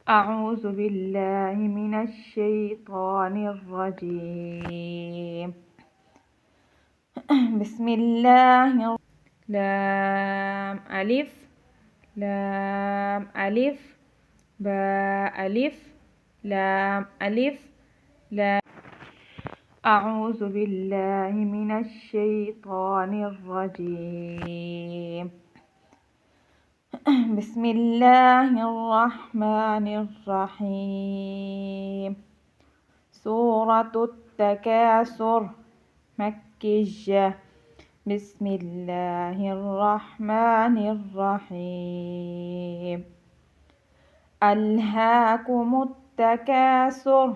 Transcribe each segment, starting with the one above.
أعوذ بالله من الشيطان الرجيم. بسم الله. لام ألف لام ألف باء ألف لام ألف لام. أعوذ بالله من الشيطان الرجيم. بسم الله الرحمن الرحيم. سورة التكاثر مكية. بسم الله الرحمن الرحيم. ألهاكم التكاثر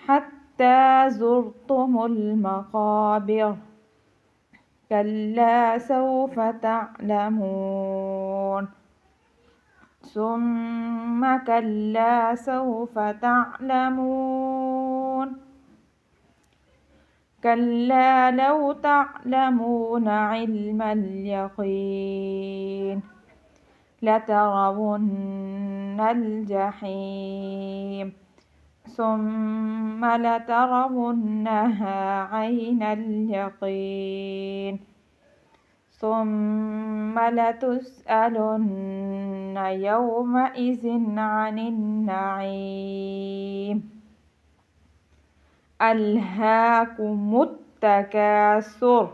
حتى زرتم المقابر كلا سوف تعلمون ثم كلا سوف تعلمون كلا لو تعلمون علم اليقين لترون الجحيم ثم لترونها عين اليقين ثم لتسألن يومئذ عن النعيم. अल्हाकुम तकासुर।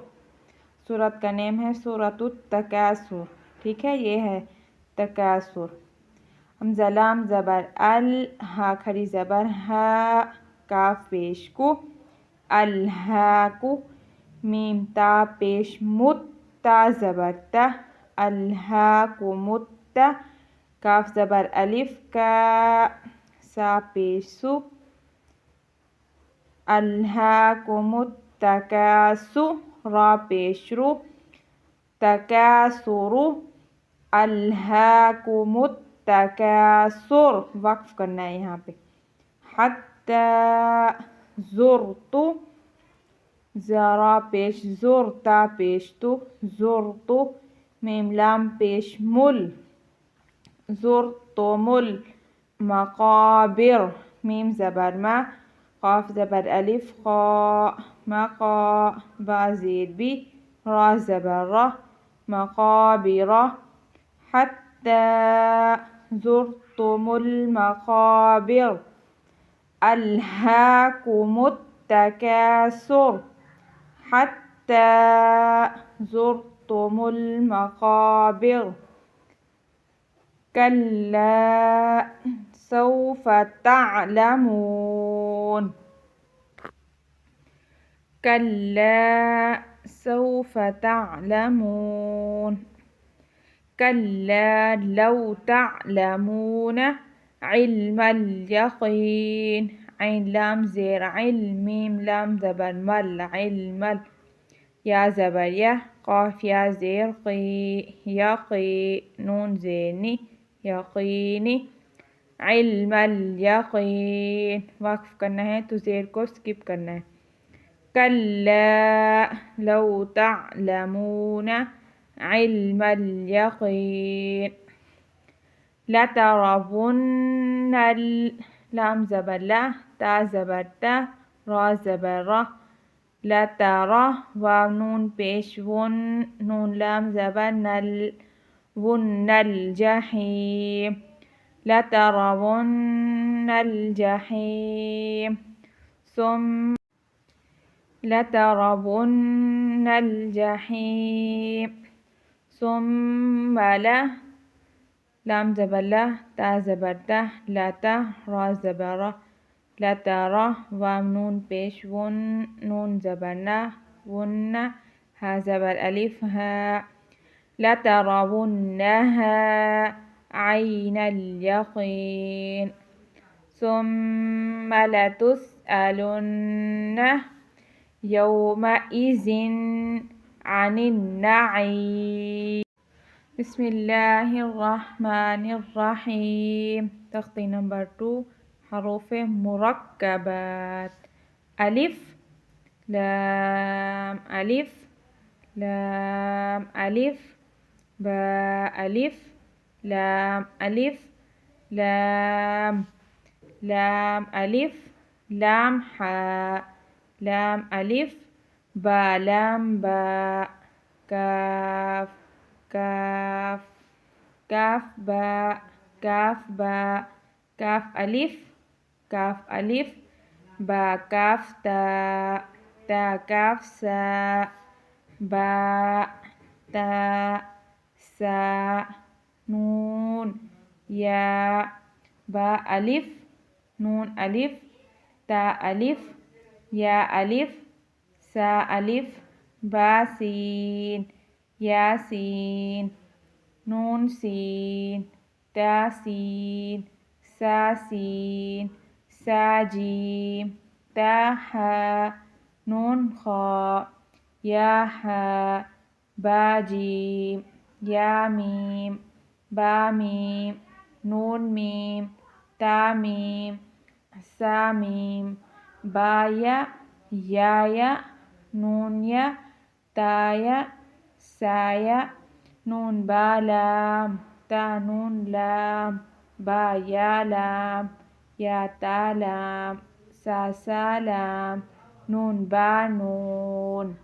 सूरत का नेम है सूरतुत तकासुर। ठीक है, ये है तकासुर। हमज़ा लाम ज़बर अल, हा खड़ी ज़बर हा, काफ पेश कु, अल्हाकु, मीम ता पेश मुत, ता ज़बर ता, अल्हाकुमुत्ता, काफ ज़बर अलिफ का, सा पेश सु, अल्हाकुमुत तकासुर, रा पेश रु, तकासुरु, अल्हाकुमुत तकासुर, वक्फ करना है यहाँ पे। हत्ता ज़ुरतु, ज़रा पेश ज़ुर, ता पेश तु, ज़ुरतु, मीम लाम पेश मुल, ज़ुरतुमुल मक़ाबिर, मीम ज़बर मा, क़ाफ ज़बर अलिफ क़ा, मक़ा, बा ज़ेर बी, रा ज़बर रा, मक़ाबिरा। हत्ता ज़ुरतुमुल मक़ाबिर अल्हाकुमुत तकासुर हत्ता ज़ुरतुमुल मक़ाबिर कल्ला सौफ तअलमून कल्ला सौफ तअलमून कल्ला लौ तअलमून इल्मल यक़ीन। ऐन लाम ज़ेर इल्म, मीम लाम ज़बर मल, इल्मल, या ज़बर या, क़ाफ या ज़ेर क़ी, यक़ी, नून ज़ेनी, यक़ीनी, इल्मल यक़ीन। वक्फ करना है तो ज़ेर को स्किप करना है। कल्ला लौ तअलमून इल्मल यक़ीन लतरवुन्नल, लाम ज़बर ला, ता ज़बर ता, रा ज़बर रा, लतरा, वाव नून पेश वुन, नून लाम ज़बर नल, वुन्नल जहीम लतरवुन्नल जहीम लतरवुन्नल जहीम सुम्म ला, लाम ज़बर ला, ता ज़बर ता, लता, रा ज़बर रा, लतरा, वाव नून पेश वुन, नून ज़बर ना, वुन्ना, हा ज़बर अलिफ हा, लतरवुन्नहा ऐनल यक़ीन सुम्म लतुस्अलुन्न यौमइज़िन अनिन नईम। बिस्मिल्लाहिर्रहमानिर्रहीम। तख्ती नंबर 2, हरूफ मुरक्कबात। अलिफ लाम अलिफ लाम अलिफ बा अलिफ लाम अलिफ لام لام ألف لام حاء لام ألف با لام باء كاف كاف كاف باء كاف باء كاف ألف با كاف تاء تا كاف ساء باء تاء ساء نون ياء باء ألف نون ألف تاء ألف ياء ألف ساء ألف با سين يا سين نون سين تا سين سا سين سا جيم تا حاء نون خاء يا حاء با جيم يا ميم با ميم نون ميم تا ميم سا ميم با يا نون يا تا يا سا يا نون با لام تا نون لام با يا لام يا تا لام سا سا لام نون با نون.